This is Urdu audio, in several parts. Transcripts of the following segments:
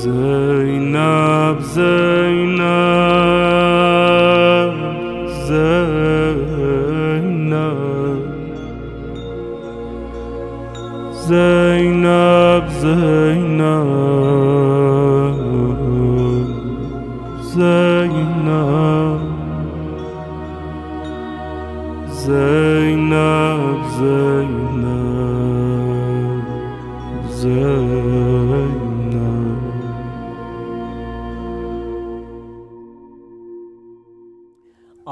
زینب زینب زینب زینب زینب زینب زینب زینب زینب.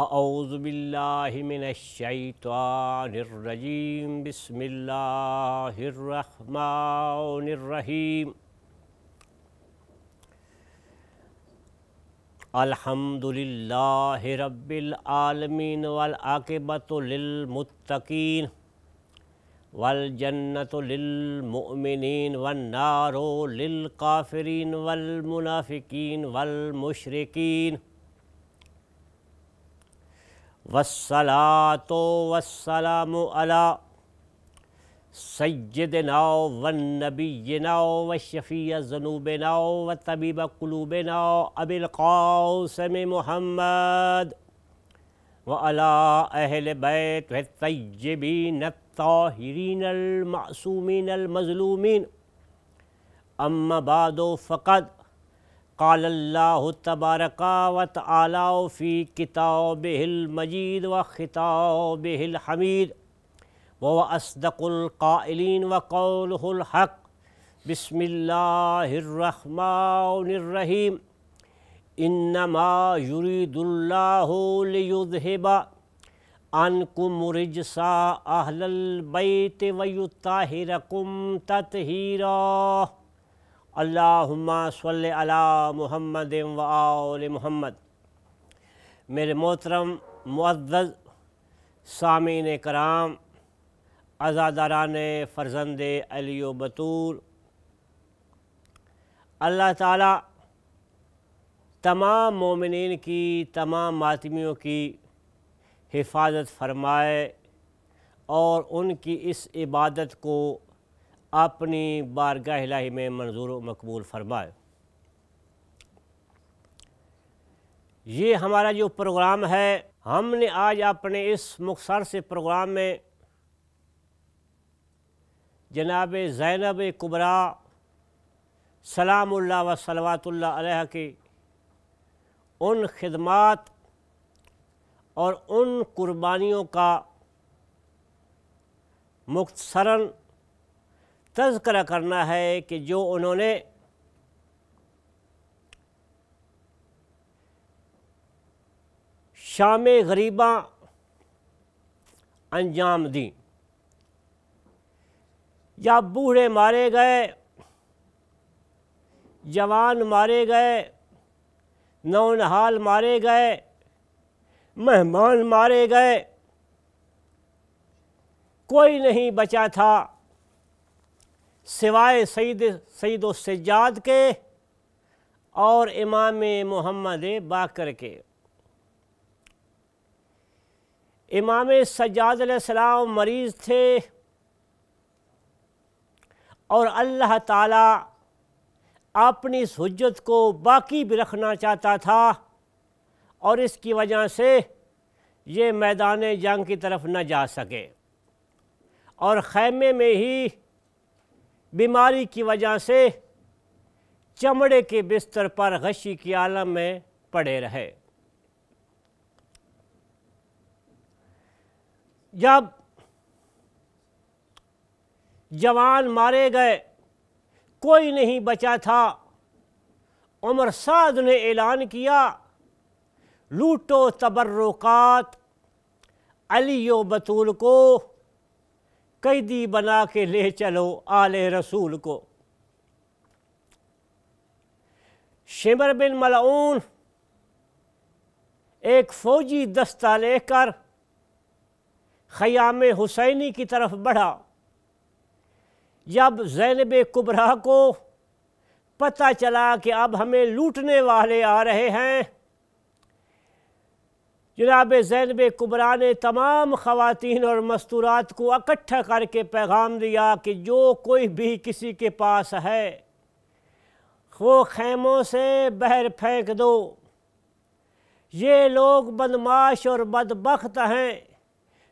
اعوذ باللہ من الشیطان الرجیم بسم اللہ الرحمن الرحیم. الحمد للہ رب العالمین والعاقبۃ للمتقین والجنۃ للمؤمنین والنار للکافرین والمنافقین والمشرکین والصلاة والسلام علی سیدنا والنبینا وشفیع ذنوبنا وطبیب قلوبنا ابی القاسم محمد وعلی اہل بیت الطیبین الطاہرین المعصومین المظلومین. اما بعد فقد قال اللہ تبارک و تعالی فی کتابہ المجید و خطابہ الحمید وهو اصدق القائلین وقولہ الحق. بسم اللہ الرحمن الرحیم. انما یرید اللہ لیذہب عنکم رجس اہل البیت ویطہرکم تطہیرا. اللہم صلی علی محمد و آل محمد. میرے محترم معزز سامعین کرام، عزاداران فرزند علی و بطول، اللہ تعالیٰ تمام مومنین کی، تمام ماتمیوں کی حفاظت فرمائے اور ان کی اس عبادت کو اپنی بارگاہ الہی میں منظور و مقبول فرمائے. یہ ہمارا جو پروگرام ہے، ہم نے آج اپنے اس مختصر سے پروگرام میں جناب زینب کبریٰ سلام اللہ و صلوات اللہ علیہ کی ان خدمات اور ان قربانیوں کا مختصراً تذکرہ کرنا ہے کہ جو انہوں نے شام غریباں انجام دیں. جب بوڑھے مارے گئے، جوان مارے گئے، نونہال مارے گئے، مہمان مارے گئے، کوئی نہیں بچا تھا سوائے سید السجاد کے اور امام محمد باقر کے. امام سجاد علیہ السلام مریض تھے اور اللہ تعالیٰ اپنی اس حجت کو باقی بھی رکھنا چاہتا تھا اور اس کی وجہ سے یہ میدان جنگ کی طرف نہ جا سکے اور خیمے میں ہی بیماری کی وجہ سے چمڑے کے بستر پر غشی کی عالم میں پڑے رہے. جب جوان مارے گئے، کوئی نہیں بچا تھا، عمر سعد نے اعلان کیا لوٹو تبرکات علی و بطول کو، قیدی بنا کے لے چلو آل رسول کو. شمر بن ملعون ایک فوجی دستہ لے کر خیام حسینی کی طرف بڑھا. جب زینب کبریٰ کو پتہ چلا کہ اب ہمیں لوٹنے والے آ رہے ہیں، جناب زینب کبریٰ نے تمام خواتین اور مستورات کو اکٹھا کر کے پیغام دیا کہ جو کوئی بھی کسی کے پاس ہے وہ خیموں سے باہر پھینک دو۔ یہ لوگ بدمعاش اور بدبخت ہیں،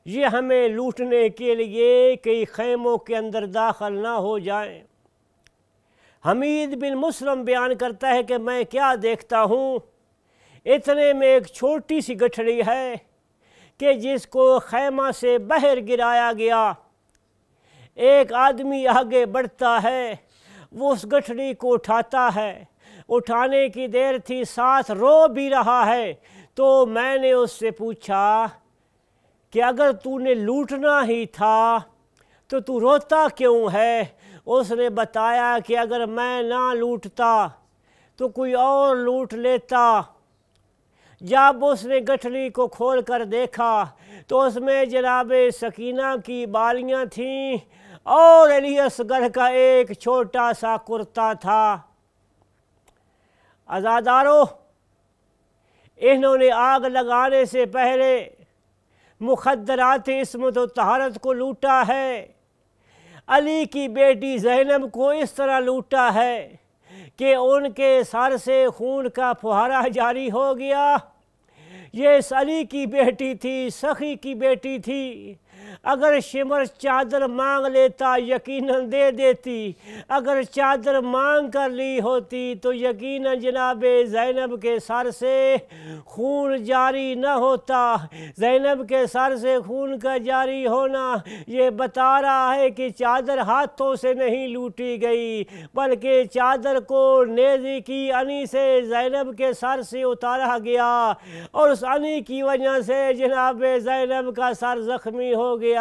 یہ ہمیں لوٹنے کے لیے کئی خیموں کے اندر داخل نہ ہو جائیں۔ حمید بن مسلم بیان کرتا ہے کہ میں کیا دیکھتا ہوں، اتنے میں ایک چھوٹی سی گٹھڑی ہے کہ جس کو خیمہ سے باہر گرایا گیا۔ ایک آدمی آگے بڑھتا ہے، وہ اس گٹھڑی کو اٹھاتا ہے، اٹھانے کی دیر تھی، ساتھ رو بھی رہا ہے۔ تو میں نے اس سے پوچھا کہ اگر تو نے لوٹنا ہی تھا تو تو روتا کیوں ہے؟ اس نے بتایا کہ اگر میں نہ لوٹتا تو کوئی اور لوٹ لیتا۔ جب اس نے گٹھڑی کو کھول کر دیکھا تو اس میں جناب سکینہ کی بالیاں تھیں اور علی اصغر کا ایک چھوٹا سا کرتا تھا۔ عزادارو، انہوں نے آگ لگانے سے پہلے مخدرات عصمت و طہارت کو لوٹا ہے۔ علی کی بیٹی زینب کو اس طرح لوٹا ہے کہ ان کے سر سے خون کا فوارہ جاری ہو گیا۔ یہ علی کی بیٹی تھی، سخی کی بیٹی تھی۔ اگر شمر چادر مانگ لیتا یقیناً دے دیتی، اگر چادر مانگ کر لی ہوتی تو یقیناً جناب زینب کے سر سے خون جاری نہ ہوتا۔ زینب کے سر سے خون کا جاری ہونا یہ بتا رہا ہے کہ چادر ہاتھوں سے نہیں لوٹی گئی، بلکہ چادر کو نیزے کی انی سے زینب کے سر سے اتارا گیا، اور اس انی کی وجہ سے جناب زینب کا سر زخمی ہو گیا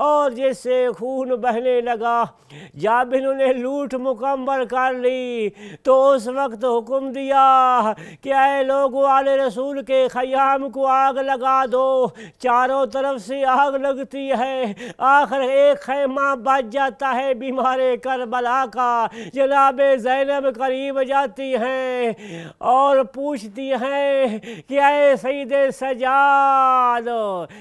اور جس سے خون بہنے لگا۔ جب انہوں نے لوٹ مکمل کر لی تو اس وقت حکم دیا کہ اے لوگو آل رسول کے خیام کو آگ لگا دو۔ چاروں طرف سے آگ لگتی ہے، آخر ایک خیمہ بچ جاتا ہے بیمار کربلا کا۔ جناب زینب قریب جاتی ہیں اور پوچھتی ہیں کہ اے سید سجاد،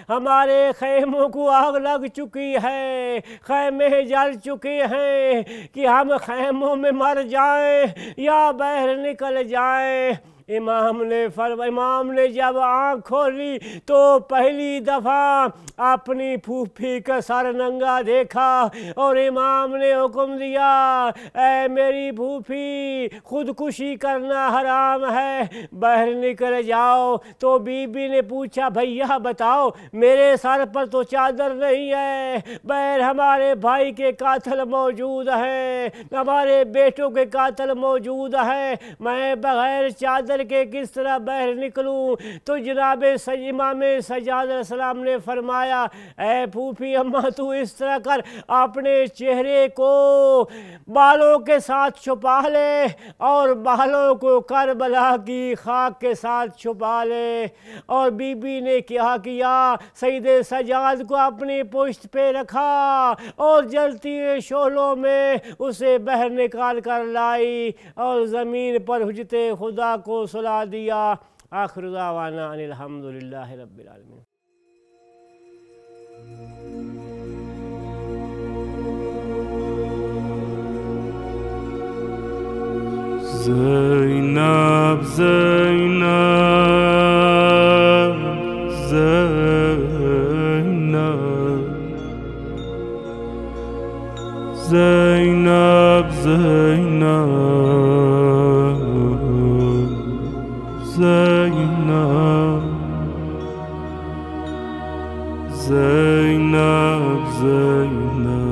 ہمارے خیموں کو آگ لگ چکی ہے، خیمے جل چکے ہیں، کہ ہم خیموں میں مر جائیں یا باہر نکل جائیں۔ امام نے جب آنکھ کھولی تو پہلی دفعہ اپنی پھوپھی کا سر ننگا دیکھا، اور امام نے حکم دیا اے میری پھوپھی، خودکشی کرنا حرام ہے، باہر نکل جاؤ۔ تو بی بی نے پوچھا بھیا بتاؤ، میرے سر پر تو چادر نہیں ہے، باہر ہمارے بھائی کے قاتل موجود ہیں، ہمارے بیٹوں کے قاتل موجود ہیں، میں بغیر چادر کے کس طرح باہر نکلوں؟ تو جناب امام سجاد علیہ السلام نے فرمایا اے پھوپھی اماں، تو اس طرح کر، اپنے چہرے کو بالوں کے ساتھ چھپا لے اور بالوں کو کربلا کی خاک کے ساتھ چھپا لے۔ اور بی بی نے کیا کیا، سید سجاد کو اپنی پشت پہ رکھا اور جلتی شعلوں میں اسے باہر نکال کر لائی اور زمین پر حجت خدا کو سلا دیا۔ آخر دعوانا ان الحمدللہ رب العالمین۔ زینب زینب زینب زینب زینب زینب زینب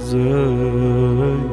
زینب